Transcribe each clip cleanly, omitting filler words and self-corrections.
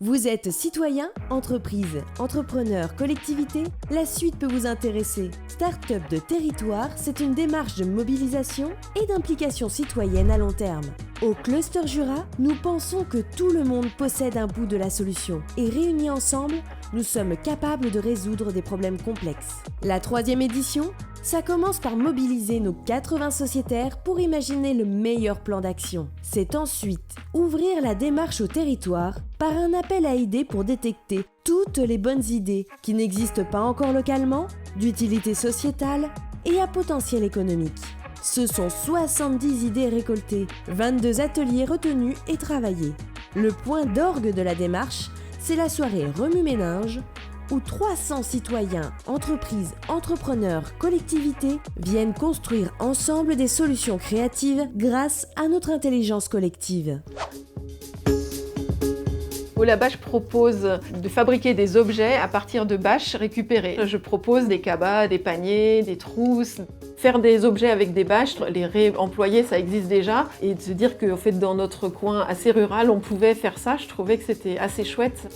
Vous êtes citoyen, entreprise, entrepreneur, collectivité? La suite peut vous intéresser. Start-up de territoire, c'est une démarche de mobilisation et d'implication citoyenne à long terme. Au Cluster Jura, nous pensons que tout le monde possède un bout de la solution et réunis ensemble, nous sommes capables de résoudre des problèmes complexes. La 3e édition, ça commence par mobiliser nos 80 sociétaires pour imaginer le meilleur plan d'action. C'est ensuite ouvrir la démarche au territoire par un appel à idées pour détecter toutes les bonnes idées qui n'existent pas encore localement, d'utilité sociétale et à potentiel économique. Ce sont 70 idées récoltées, 22 ateliers retenus et travaillés. Le point d'orgue de la démarche, c'est la soirée remue-ménage où 300 citoyens, entreprises, entrepreneurs, collectivités viennent construire ensemble des solutions créatives grâce à notre intelligence collective. Au Laba, je propose de fabriquer des objets à partir de bâches récupérées. Je propose des cabas, des paniers, des trousses. Faire des objets avec des bâches, les réemployer, ça existe déjà. Et de se dire qu'en fait, dans notre coin assez rural, on pouvait faire ça, je trouvais que c'était assez chouette.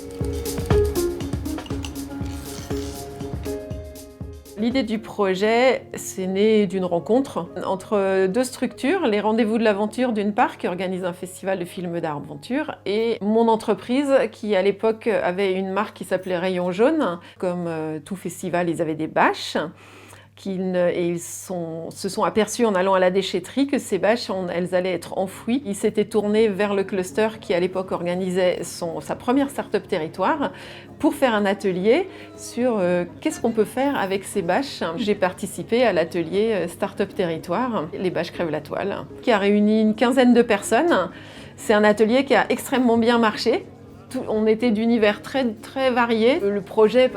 L'idée du projet, c'est né d'une rencontre entre deux structures, les Rendez-vous de l'Aventure d'une part, qui organise un festival de films d'aventure, et mon entreprise qui à l'époque avait une marque qui s'appelait Rayon Jaune. Comme tout festival, ils avaient des bâches. Ils se sont aperçus en allant à la déchetterie que ces bâches, elles allaient être enfouies. Ils s'étaient tournés vers le cluster qui à l'époque organisait sa première start-up territoire pour faire un atelier sur qu'est-ce qu'on peut faire avec ces bâches. J'ai participé à l'atelier Start-up Territoire, les bâches crèvent la toile, qui a réuni une quinzaine de personnes. C'est un atelier qui a extrêmement bien marché. On était d'univers très, très variés. Le projet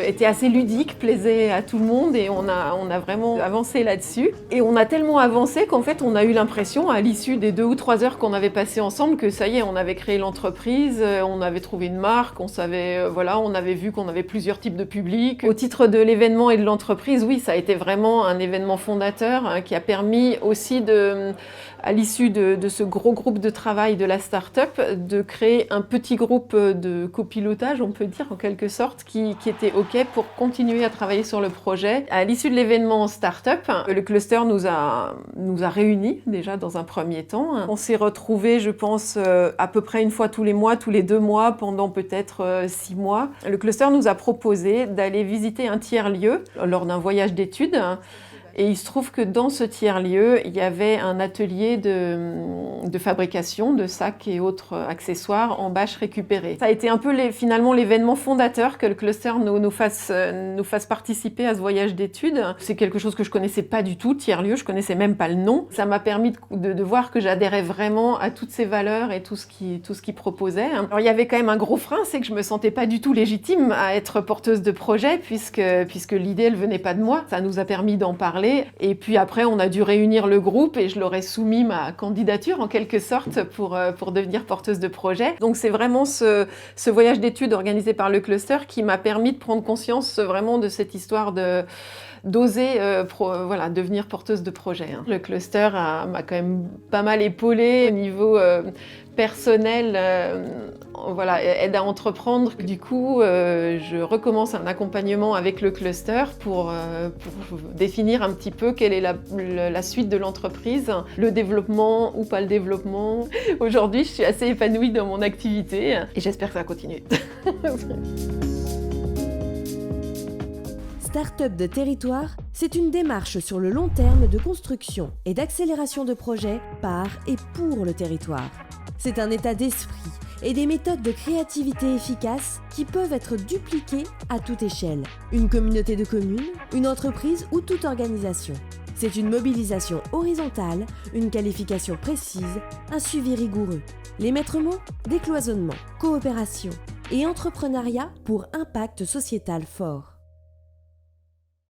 était assez ludique, plaisait à tout le monde et on a vraiment avancé là-dessus. Et on a tellement avancé qu'en fait, on a eu l'impression, à l'issue des 2 ou 3 heures qu'on avait passées ensemble, que ça y est, on avait créé l'entreprise, on avait trouvé une marque, on avait vu qu'on avait plusieurs types de publics. Au titre de l'événement et de l'entreprise, oui, ça a été vraiment un événement fondateur qui a permis aussi à l'issue de ce gros groupe de travail de la start-up, de créer un petit groupe de copilotage, on peut dire en quelque sorte, qui était OK pour continuer à travailler sur le projet. À l'issue de l'événement start-up, le cluster nous a réunis déjà dans un premier temps. On s'est retrouvés, je pense, à peu près une fois tous les mois, tous les 2 mois, pendant peut-être 6 mois. Le cluster nous a proposé d'aller visiter un tiers-lieu lors d'un voyage d'études. Et il se trouve que dans ce tiers-lieu, il y avait un atelier de fabrication de sacs et autres accessoires en bâches récupérées. Ça a été un peu finalement l'événement fondateur que le cluster nous fasse participer à ce voyage d'études. C'est quelque chose que je connaissais pas du tout, tiers-lieu, je connaissais même pas le nom. Ça m'a permis de voir que j'adhérais vraiment à toutes ces valeurs et tout ce qu'ils proposaient. Alors il y avait quand même un gros frein, c'est que je me sentais pas du tout légitime à être porteuse de projet puisque l'idée elle venait pas de moi. Ça nous a permis d'en parler. Et puis après, on a dû réunir le groupe et je leur ai soumis ma candidature en quelque sorte pour devenir porteuse de projet. Donc c'est vraiment ce voyage d'études organisé par le cluster qui m'a permis de prendre conscience vraiment de cette histoire d'oser devenir porteuse de projet. Le cluster m'a quand même pas mal épaulée au niveau personnel, aide à entreprendre. Du coup, je recommence un accompagnement avec le cluster pour définir un petit peu quelle est la suite de l'entreprise, le développement ou pas le développement. Aujourd'hui, je suis assez épanouie dans mon activité et j'espère que ça va continuer. Start-up de territoire, c'est une démarche sur le long terme de construction et d'accélération de projets par et pour le territoire. C'est un état d'esprit et des méthodes de créativité efficaces qui peuvent être dupliquées à toute échelle. Une communauté de communes, une entreprise ou toute organisation. C'est une mobilisation horizontale, une qualification précise, un suivi rigoureux. Les maîtres mots, décloisonnement, coopération et entrepreneuriat pour impact sociétal fort.